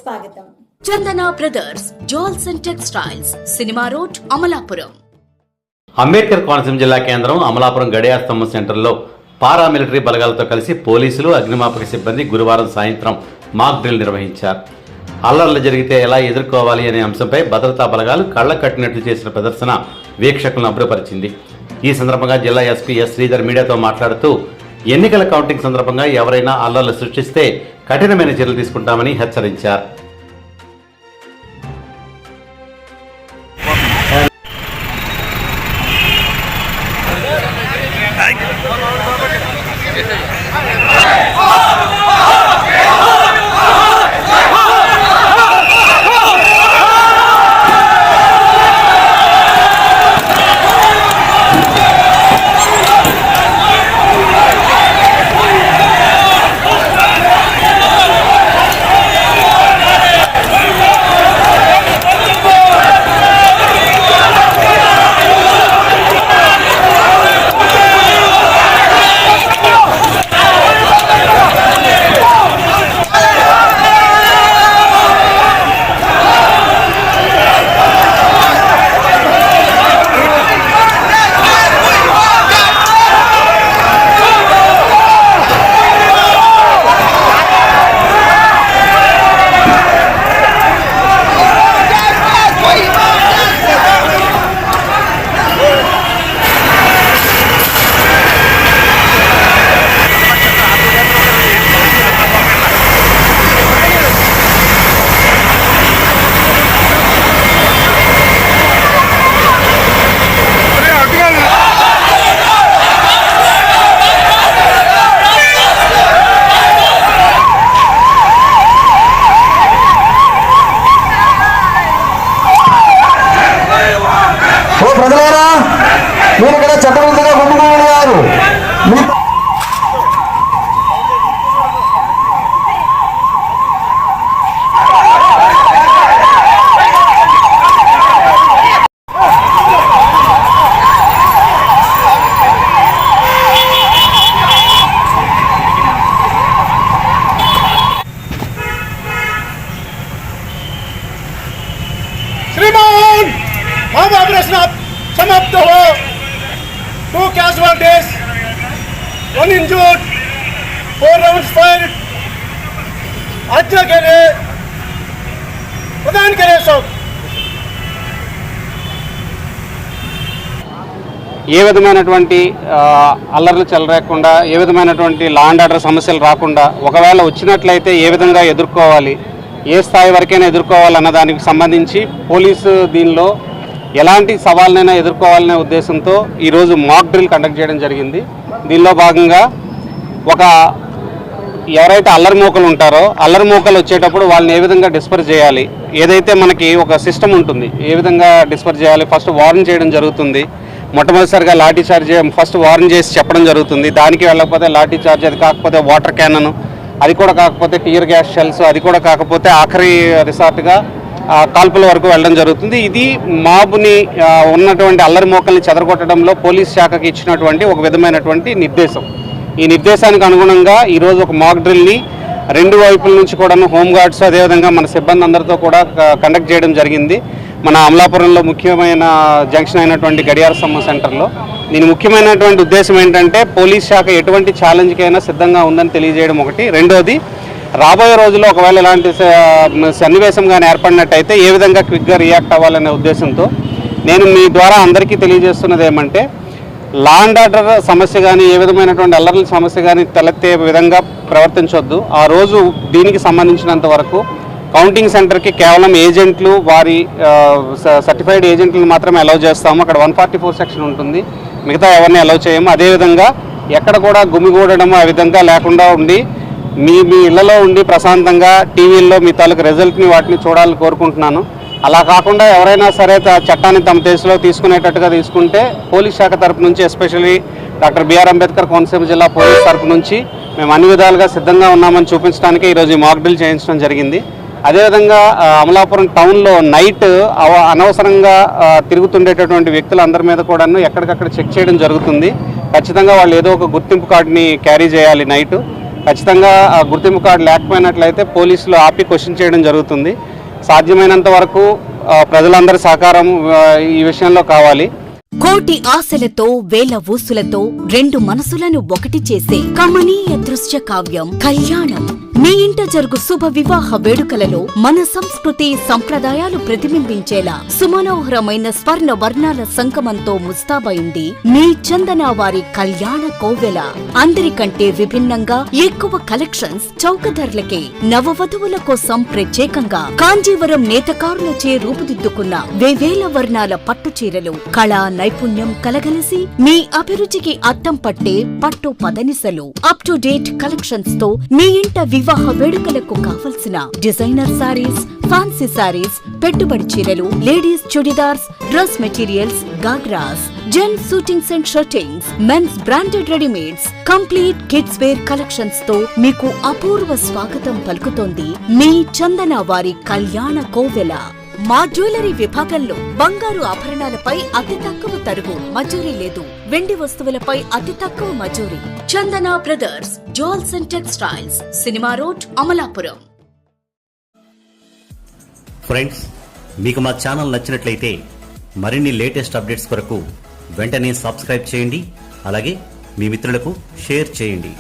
స్వాగతం. Chandana brothers jewels and textiles, cinema road, Amalapuram. Ambedkar Konaseema జిల్లా కేంద్రం అమలాపురం గడియార స్తంభం సెంటర్లో పారామిలిటరీ బలగాలతో కలిసి పోలీసులు, అగ్నిమాపక సిబ్బంది గురువారం సాయంత్రం మాక్ డ్రిల్ నిర్వహించారు. అల్లర్లు జరిగితే ఎలా ఎదుర్కోవాలి అనే అంశంపై భద్రతా బలగాలు కళ్ల కట్టినట్లు చేసిన ప్రదర్శన వీక్షకులను అభ్రపరిచింది. ఈ సందర్భంగా జిల్లా ఎస్పీ ఎస్ శ్రీధర్ మీడియాతో మాట్లాడుతూ ఎన్నికల కౌంటింగ్ సందర్భంగా ఎవరైనా అల్లర్లు సృష్టిస్తే కఠినమైన చర్యలు తీసుకుంటామని హెచ్చరించారు. మీరు ఇక్కడ చట్టబద్ధంగా ముందుకు श्रीमान हम ऑपरेशन समाप्त हो. 2 casualties, 1 injured, 4 rounds fired. आज्ञा के लिए प्रदान करें सब. ఏ విధమైనటువంటి అల్లర్లు చెలరేకుండా, ఏ విధమైనటువంటి లా అండ్ ఆర్డర్ సమస్యలు రాకుండా, ఒకవేళ వచ్చినట్లయితే ఏ విధంగా ఎదుర్కోవాలి, ఏ స్థాయి వరకైనా ఎదుర్కోవాలన్న దానికి సంబంధించి పోలీసు దీనిలో ఎలాంటి సవాళ్ళనైనా ఎదుర్కోవాలనే ఉద్దేశంతో ఈరోజు మాక్ డ్రిల్ కండక్ట్ చేయడం జరిగింది. దీనిలో భాగంగా ఎవరైతే అల్లరి మూకలు ఉంటారో అల్లరి మూకలు వచ్చేటప్పుడు వాళ్ళని ఏ విధంగా డిస్పర్స్ చేయాలి, ఏదైతే మనకి ఒక సిస్టమ్ ఉంటుంది, ఏ విధంగా డిస్పర్స్ చేయాలి, ఫస్ట్ వార్న్ చేయడం జరుగుతుంది. మొట్టమొదటిసారిగా లాఠీ చార్జ్ ఫస్ట్ వార్న్ చేసి చెప్పడం జరుగుతుంది. దానికి వెళ్ళకపోతే లాఠీ చార్జ్, అది కాకపోతే వాటర్ క్యానన్, అది కూడా కాకపోతే టియర్ గ్యాస్ షెల్స్, అది కూడా కాకపోతే ఆఖరి రిసార్ట్గా కాల్పుల వరకు వెళ్ళడం జరుగుతుంది. ఇది మాబుని ఉన్నటువంటి అల్లరి మోకల్ని చెదరగొట్టడంలో పోలీస్ శాఖకి ఇచ్చినటువంటి ఒక విధమైనటువంటి నిర్దేశం. ఈ నిర్దేశానికి అనుగుణంగా ఈరోజు ఒక మాక్ డ్రిల్ని 2 వైపుల నుంచి కూడా హోంగార్డ్స్, అదేవిధంగా మన సిబ్బంది అందరితో కూడా కండక్ట్ చేయడం జరిగింది. మన అమలాపురంలో ముఖ్యమైన జంక్షన్ అయినటువంటి గడియార స్తంభం సెంటర్లో. దీని ముఖ్యమైనటువంటి ఉద్దేశం ఏంటంటే పోలీస్ శాఖ ఎటువంటి ఛాలెంజ్కైనా సిద్ధంగా ఉందని తెలియజేయడం ఒకటి. రెండోది, రాబోయే రోజుల్లో ఒకవేళ ఇలాంటి సన్నివేశం కానీ ఏర్పడినట్టయితే ఏ విధంగా క్విక్గా రియాక్ట్ అవ్వాలనే ఉద్దేశంతో నేను మీ ద్వారా అందరికీ తెలియజేస్తున్నది ఏమంటే, లా అండ్ ఆర్డర్ సమస్య కానీ, ఏ విధమైనటువంటి అల్లర్ల సమస్య కానీ తలెత్తే విధంగా ప్రవర్తించవద్దు. ఆ రోజు దీనికి సంబంధించినంత వరకు కౌంటింగ్ సెంటర్కి కేవలం ఏజెంట్లు, వారి సర్టిఫైడ్ ఏజెంట్లను మాత్రమే అలౌ చేస్తాము. అక్కడ 144 సెక్షన్ ఉంటుంది, మిగతా ఎవరిని అలౌ చేయము. అదేవిధంగా ఎక్కడ కూడా గుమిగూడడం ఆ విధంగా లేకుండా ఉండి మీ ఇళ్లలో ఉండి ప్రశాంతంగా టీవీల్లో మీ తాలూకు రిజల్ట్ని వాటిని చూడాలని కోరుకుంటున్నాను. అలా కాకుండా ఎవరైనా సరే చట్టాన్ని తమ దేశంలో తీసుకునేటట్టుగా తీసుకుంటే పోలీస్ శాఖ తరపు నుంచి, especially doctor BR Ambedkar Konaseema జిల్లా పోలీస్ తరపు నుంచి మేము అన్ని విధాలుగా సిద్ధంగా ఉన్నామని చూపించడానికి ఈరోజు ఈ మాక్ డ్రిల్ చేయించడం జరిగింది. అదేవిధంగా అమలాపురం టౌన్లో నైట్ అనవసరంగా తిరుగుతుండేటటువంటి వ్యక్తులందరి మీద కూడా ఎక్కడికక్కడ చెక్ చేయడం జరుగుతుంది. ఖచ్చితంగా వాళ్ళు ఏదో ఒక గుర్తింపు కార్డుని క్యారీ చేయాలి నైట్. ఖచ్చితంగా ఆ గుర్తింపు కార్డు లేకపోయినట్లయితే పోలీసులు ఆపి క్వశ్చన్ చేయడం జరుగుతుంది. సాధ్యమైనంత వరకు ప్రజలందరి సహకారం ఈ విషయంలో కావాలి. కోటి ఆశలతో వేల ఊసులతో రెండు మనసులను ఒకటి చేసే కమనీయ దృశ్య కావ్యం కళ్యాణం. మీ ఇంట జరుగు శుభ వివాహ వేడుకలలో మన సంస్కృతి సంప్రదాయాలు ప్రతిబింబించేలా సుమనోహరమైన స్వర్ణ వర్ణాల సంగమంతో ముస్తాబైంది మీ చందన వారి కళ్యాణ కోవెల. అందరికంటే విభిన్నంగా ఎక్కువ కలెక్షన్స్ చౌక ధరలకే నవవధువుల కోసం ప్రత్యేకంగా కాంజీవరం నేతకారులచే రూపుదిద్దుకున్న వేవేల వర్ణాల పట్టు చీరలు కళా నైపుణ్యం కలగలిసి మీ అభిరుచికి అద్దం పట్టే పట్టు పదనిసలు అప్ టు డేట్ కలెక్షన్స్ తో మీ ఇంట వివాహ వేడుకలకు కావలసిన డిజైనర్ సారీస్, ఫ్యాన్సీ సారీస్, పెట్టుబడి చీరలు, ladies churidars, dress materials, ghagras, gents suitings and shirtings, men's branded readymades, complete kids wear collections తో మీకు అపూర్వ స్వాగతం పలుకుతోంది మీ చందన వారి కళ్యాణ కోవెల. మా జ్యువెలరీ విభాగంలో బంగారు ఆభరణాలపై అతి తక్కువ తరుగు మజూరీ లేదు. వెండి వస్తువులపై అతి తక్కువ మజూరీ. Chandana brothers jewels and textiles, cinema road, Amalapuram. Friends, మీకు మా ఛానల్ నచ్చినట్లయితే మరిన్ని లేటెస్ట్ అప్డేట్స్ కొరకు వెంటనే సబ్స్క్రైబ్ చేయండి. అలాగే మీ మిత్రులకు షేర్ చేయండి.